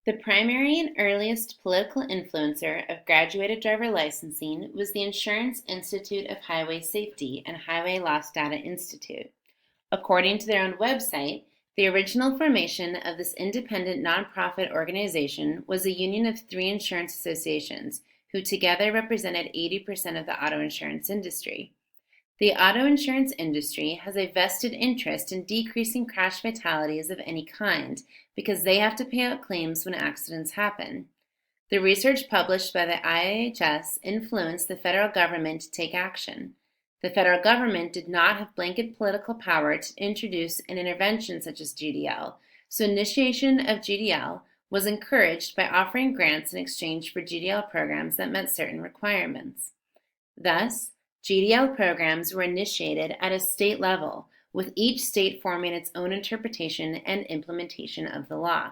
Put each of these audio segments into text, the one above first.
The primary and earliest political influencer of graduated driver licensing was the Insurance Institute of Highway Safety and Highway Loss Data Institute. According to their own website, the original formation of this independent nonprofit organization was a union of 3 insurance associations, who together represented 80% of the auto insurance industry. The auto insurance industry has a vested interest in decreasing crash fatalities of any kind because they have to pay out claims when accidents happen. The research published by the IIHS influenced the federal government to take action. The federal government did not have blanket political power to introduce an intervention such as GDL, so initiation of GDL was encouraged by offering grants in exchange for GDL programs that met certain requirements. Thus, GDL programs were initiated at a state level, with each state forming its own interpretation and implementation of the law.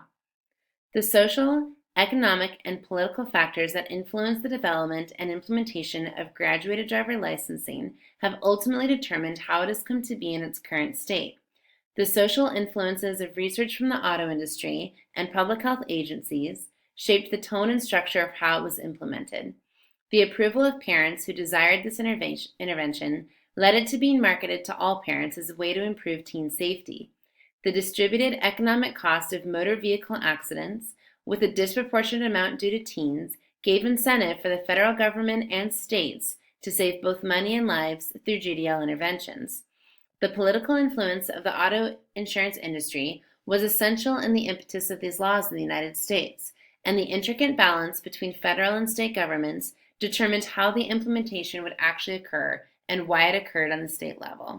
The social, economic, and political factors that influence the development and implementation of graduated driver licensing have ultimately determined how it has come to be in its current state. The social influences of research from the auto industry and public health agencies shaped the tone and structure of how it was implemented. The approval of parents who desired this intervention led it to being marketed to all parents as a way to improve teen safety. The distributed economic cost of motor vehicle accidents, with a disproportionate amount due to teens, gave incentive for the federal government and states to save both money and lives through GDL interventions. The political influence of the auto insurance industry was essential in the impetus of these laws in the United States, and the intricate balance between federal and state governments determined how the implementation would actually occur and why it occurred on the state level.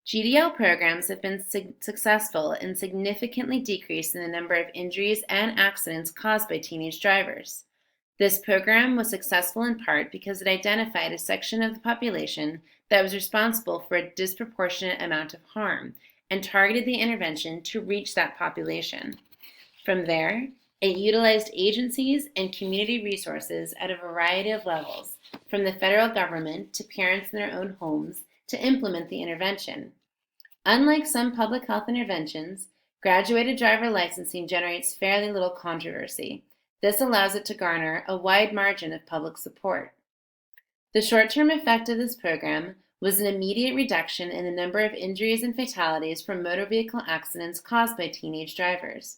GDL programs have been successful in significantly decreasing the number of injuries and accidents caused by teenage drivers. This program was successful in part because it identified a section of the population that was responsible for a disproportionate amount of harm and targeted the intervention to reach that population. From there, it utilized agencies and community resources at a variety of levels, from the federal government to parents in their own homes, to implement the intervention. Unlike some public health interventions, graduated driver licensing generates fairly little controversy. This allows it to garner a wide margin of public support. The short-term effect of this program was an immediate reduction in the number of injuries and fatalities from motor vehicle accidents caused by teenage drivers.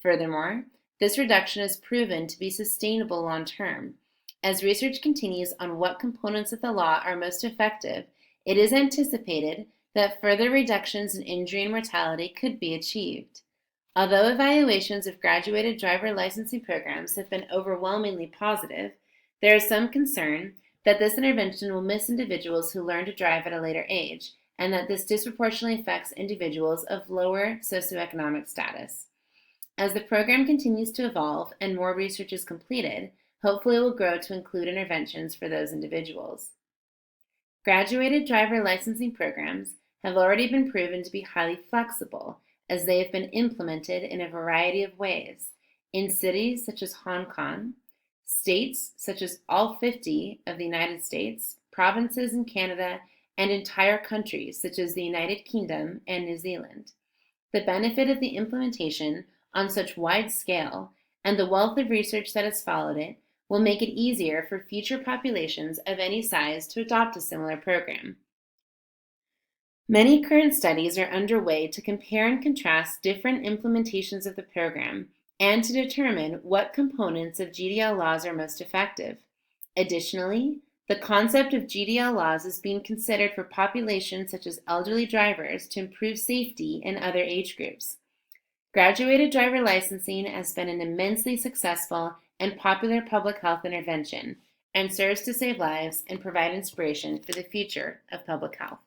Furthermore, this reduction is proven to be sustainable long-term. As research continues on what components of the law are most effective, it is anticipated that further reductions in injury and mortality could be achieved. Although evaluations of graduated driver licensing programs have been overwhelmingly positive, there is some concern that this intervention will miss individuals who learn to drive at a later age, and that this disproportionately affects individuals of lower socioeconomic status. As the program continues to evolve and more research is completed, hopefully it will grow to include interventions for those individuals. Graduated driver licensing programs have already been proven to be highly flexible, as they have been implemented in a variety of ways in cities such as Hong Kong, states such as all 50 of the United States, provinces in Canada, and entire countries such as the United Kingdom and New Zealand. The benefit of the implementation on such wide scale and the wealth of research that has followed it will make it easier for future populations of any size to adopt a similar program. Many current studies are underway to compare and contrast different implementations of the program and to determine what components of GDL laws are most effective. Additionally, the concept of GDL laws is being considered for populations such as elderly drivers to improve safety in other age groups. Graduated driver licensing has been an immensely successful and popular public health intervention and serves to save lives and provide inspiration for the future of public health.